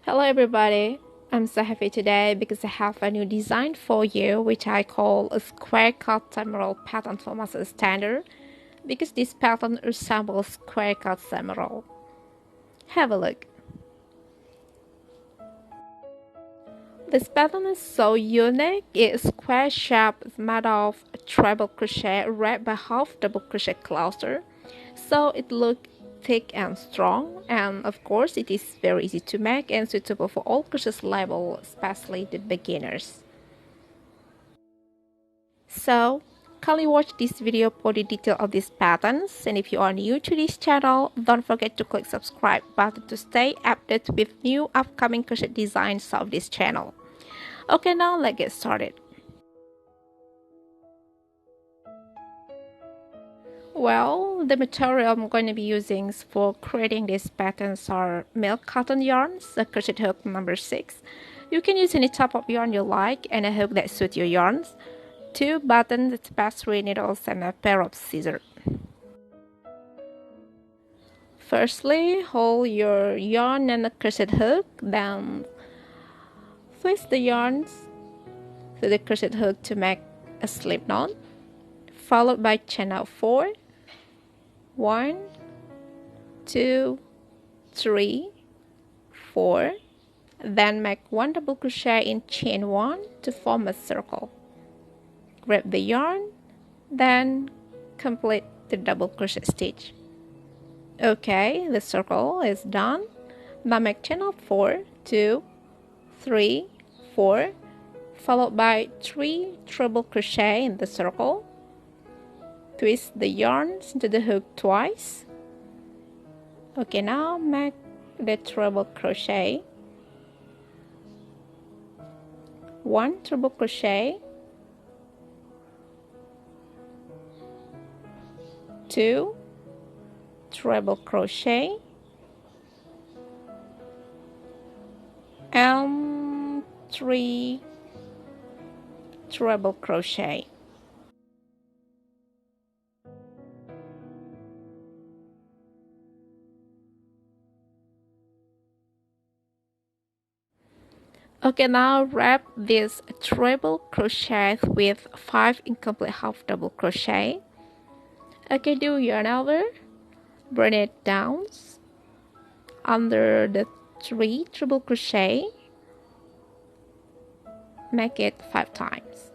Hello everybody, I'm so happy today because I have a new design for you which I call a square cut emerald pattern for master standard because this pattern resembles square cut emerald. Have a look. This pattern is so unique. It's square shape, it's made of treble crochet wrapped by half double crochet cluster, so it looks thick and strong, and of course it is very easy to make and suitable for all crochet level, especially the beginners. So kindly watch this video for the detail of these patterns, and if you are new to this channel, don't forget to click subscribe button to stay updated with new upcoming crochet designs of this channel. Okay, now let's get started. Well, the material I'm going to be using for creating these patterns are milk cotton yarns, a crochet hook number 6. You can use any type of yarn you like and a hook that suits your yarns, 2 buttons, tapestry needles, and a pair of scissors. Firstly, hold your yarn and a crochet hook, then twist the yarns to the crochet hook to make a slip knot, followed by chain out 4. 1, 2, 3, 4. Then make 1 double crochet in chain 1 to form a circle. Grab the yarn, then complete the double crochet stitch. Okay, the circle is done. Now make chain of 4, 2, 3, 4, followed by 3 treble crochet in the circle. Twist the yarns into the hook twice. Okay, now make the treble crochet. 1 treble crochet, 2 treble crochet, and 3 treble crochet. Okay, now wrap this treble crochet with 5 incomplete half double crochet. Okay, do yarn over, bring it down under the 3 treble crochet, make it 5 times.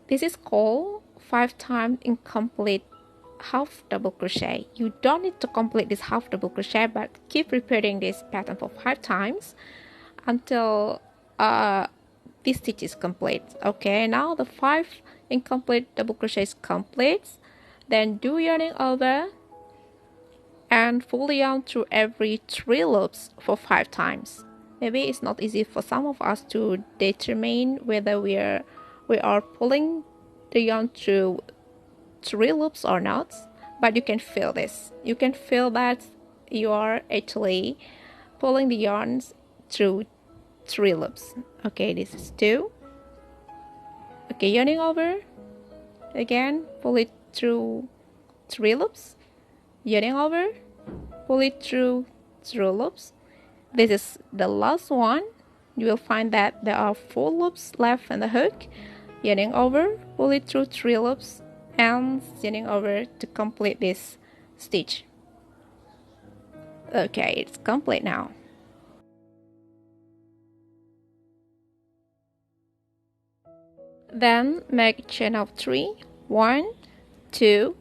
This is called 5 times incomplete half double crochet. You don't need to complete this half double crochet, but keep repeating this pattern for 5 times until this stitch is complete. Okay, now the 5 incomplete double crochet is complete. Then do yarning over and pull yarn through every 3 loops for 5 times. Maybe it's not easy for some of us to determine whether we are pulling the yarn through 3 loops or not, but you can feel this. You can feel that you are actually pulling the yarns through 3 loops. Okay, this is 2. Okay, yarning over, again pull it through 3 loops, yarning over, pull it through 3 loops. This is the last one. You will find that there are 4 loops left in the hook. Yarning over, pull it through 3 loops, and yarning over to complete this stitch. Okay, it's complete now. Then make chain of 3, 1, 2,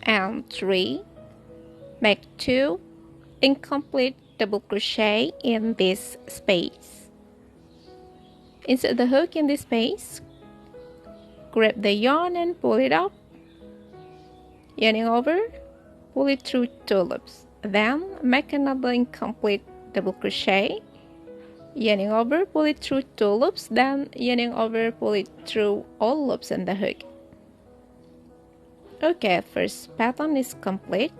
and 3. Make 2 incomplete double crochet in this space. Insert the hook in this space. Grab the yarn and pull it up. Yarning over, pull it through 2 loops. Then make another incomplete double crochet. Yarning over, pull it through 2 loops, then yarning over, pull it through all loops in the hook. Okay, first pattern is complete.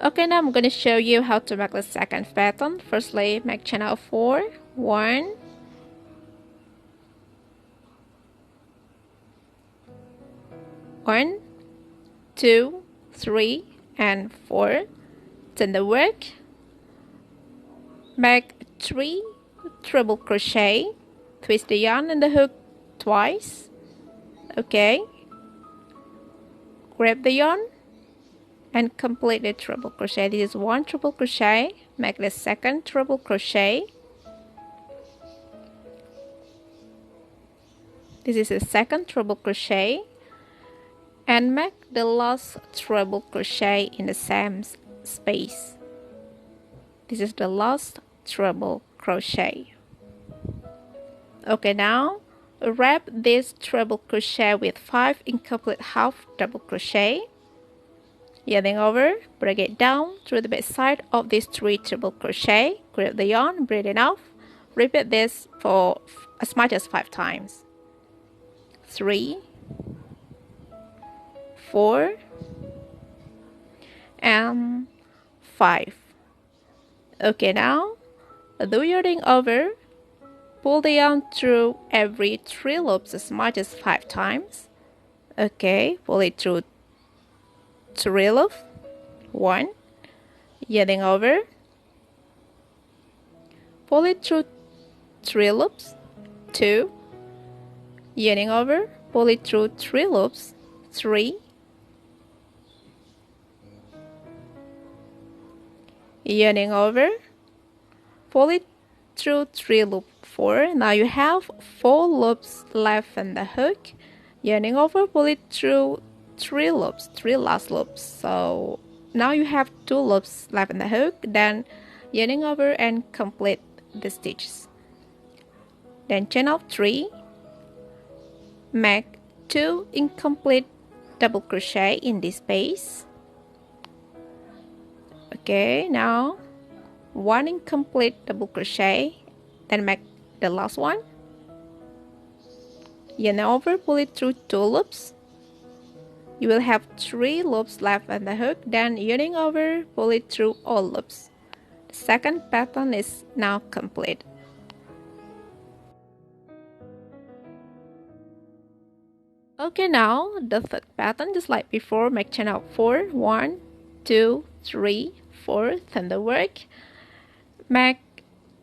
Okay, now I'm going to show you how to make the second pattern. Firstly, make chain out 4, 1, 1, 2, 3, and 4. Turn the work. Make 3 treble crochet. Twist the yarn and the hook twice. Okay. Grab the yarn and complete the treble crochet. This is 1 treble crochet. Make the second treble crochet. This is the second treble crochet. And make the last treble crochet in the same space. This is the last treble crochet. Okay, now wrap this treble crochet with 5 incomplete half double crochet. Yarning over, break it down through the back side of these 3 treble crochet. Grab the yarn, braid it off. Repeat this for as much as 5 times. 3, 4, and 5. Okay, now do yarning over. Pull the yarn through every 3 loops as much as 5 times. Okay, pull it through 3 loops. 1. Yarning over. Pull it through 3 loops. 2. Yarning over. Pull it through 3 loops. 3. Yarning over. Pull it through 3 loops. 4. Now you have 4 loops left in the hook. Yarning over, pull it through 3 loops, 3 last loops. So now you have 2 loops left in the hook. Then yarning over and complete the stitches. Then chain of 3. Make 2 incomplete double crochet in this space. Okay, now 1 incomplete double crochet. Then make the last one. Yarn over, pull it through 2 loops. You will have 3 loops left in the hook. Then yarning over, pull it through all loops. The second pattern is now complete. Okay, now the third pattern, just like before, make chain of 4. 1, 2, 3, 4. Turn the work. Make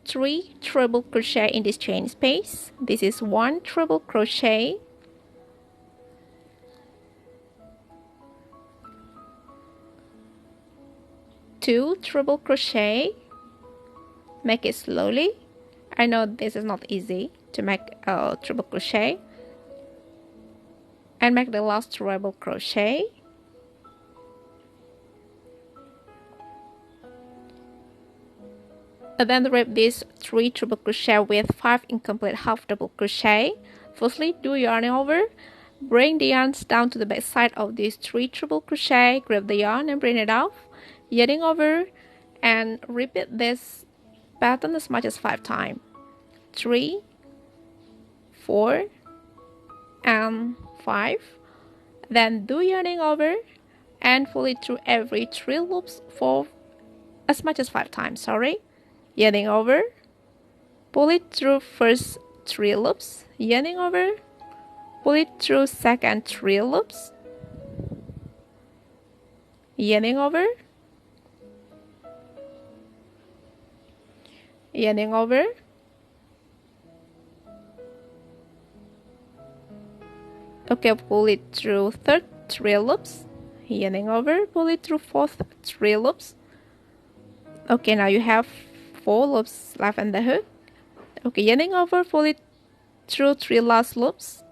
3 treble crochet in this chain space. This is 1 treble crochet. Two treble crochet. Make it slowly. I know this is not easy to make a treble crochet. And make the last treble crochet. And then wrap this 3 treble crochet with 5 incomplete half double crochet. Firstly, do yarn over. Bring the yarns down to the back side of this 3 treble crochet. Grab the yarn and bring it off. Yarning over and repeat this pattern as much as 5 times. 3, 4, and 5. Then do yarning over and pull it through every 3 loops for as much as 5 times. Sorry. Yarning over, pull it through first 3 loops. Yarning over, pull it through second 3 loops. Yarning over, yarning over, okay, pull it through third 3 loops. Yarning over, pull it through fourth 3 loops. Okay, now you have 4 loops left in the hook. Okay, yarning over, pull it through 3 last loops.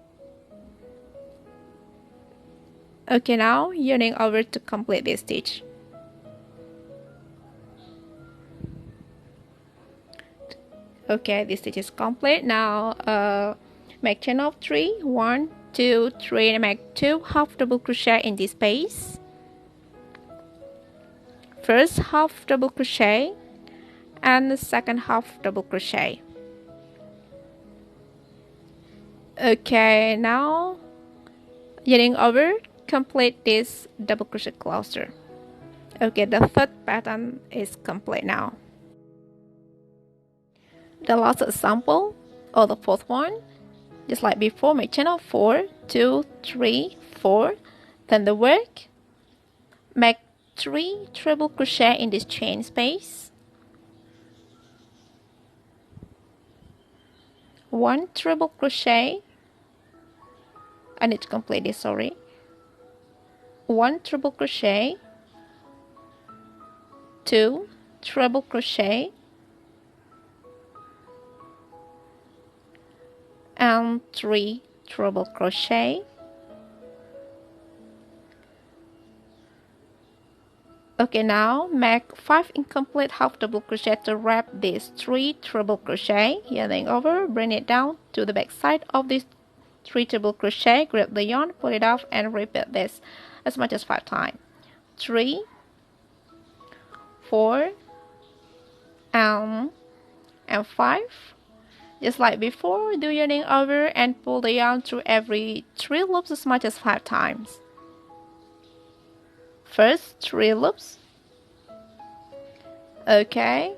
Okay, now yarning over to complete this stitch. Okay, this stitch is complete. Now make chain of 3. 1, 2, 3, and make 2 half double crochet in this space. First half double crochet and the second half double crochet. Okay, now yarning over, complete this double crochet cluster. Okay, the third pattern is complete now. The last example, or the fourth one, just like before, make chain of 4, 2, 3, 4. Then the work, make 3 treble crochet in this chain space, 1 treble crochet. I need to complete this, sorry. 1 treble crochet, 2 treble crochet, and 3 treble crochet. Okay, now make 5 incomplete half double crochet to wrap this 3 treble crochet. Yarning over, bring it down to the back side of this 3 treble crochet, grab the yarn, pull it off, and repeat this as much as 5 times. 3, 4, and 5. Just like before, do yarning over and pull the yarn through every 3 loops as much as 5 times. First 3 loops. Okay,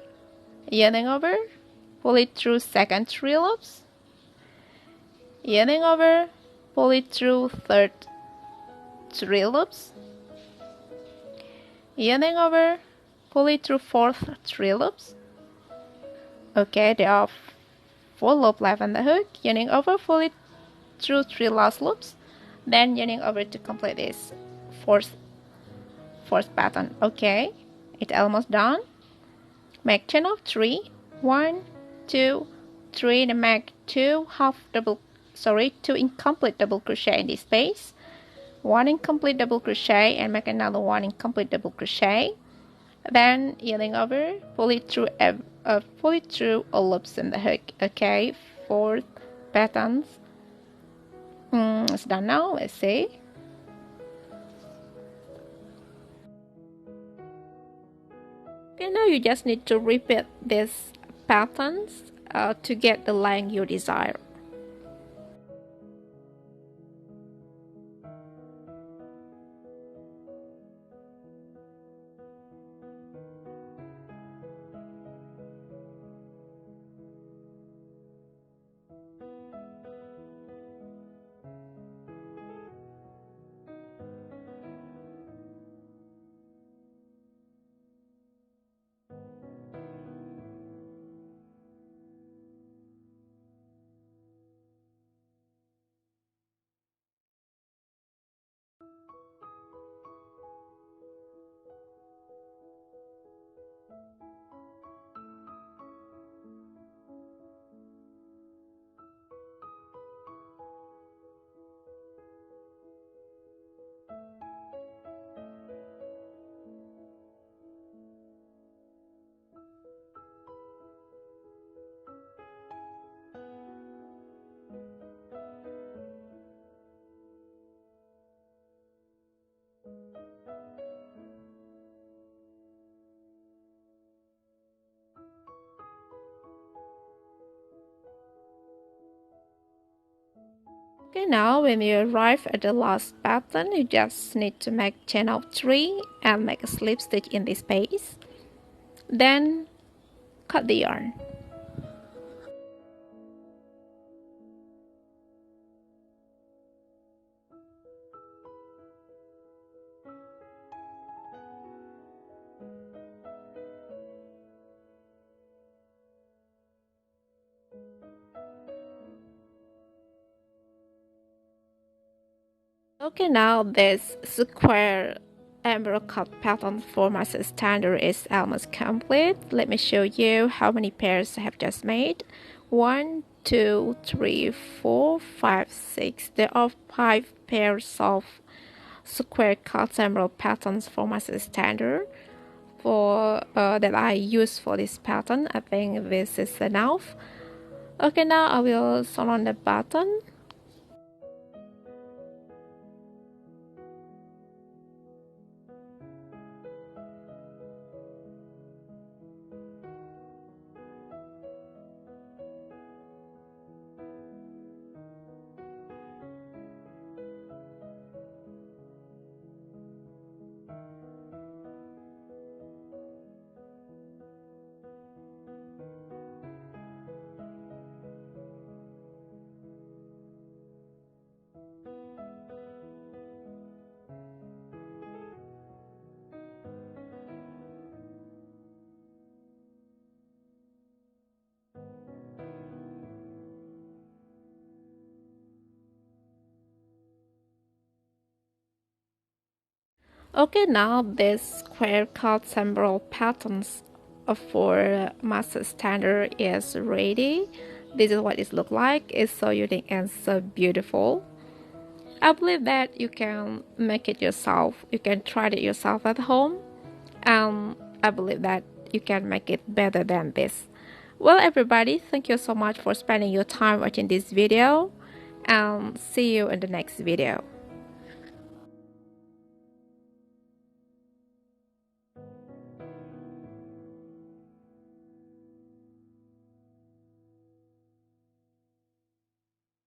yarning over, pull it through second 3 loops. Yarning over, pull it through third 3 loops. Yarning over, pull it through fourth 3 loops. Okay, there are 4 loops left on the hook. Yarning over, pull it through 3 last loops. Then yarning over to complete this fourth pattern. Okay, it's almost done. Make chain of 3, 1, 2, 3, and make 2 incomplete double crochet in this space. 1 incomplete double crochet and make another 1 incomplete double crochet. Then yarning over, pull it through all loops in the hook. Okay, 4 patterns. It's done now. Let's see. Okay, now you just need to repeat these patterns to get the length you desire. Okay, now when you arrive at the last pattern, you just need to make chain of 3 and make a slip stitch in this space. Then cut the yarn. Okay, now this square emerald cut pattern for my standard is almost complete. Let me show you how many pairs I have just made. 1, 2, 3, 4, 5, 6. There are 5 pairs of square cut emerald patterns for my standard for that I use for this pattern. I think this is enough. Okay, now I will sew on the button. Okay, now this square cut symbol patterns for master standard is ready. This is what it looks like. It's so unique and so beautiful. I believe that you can make it yourself. You can try it yourself at home. And I believe that you can make it better than this. Well, everybody, thank you so much for spending your time watching this video. And see you in the next video.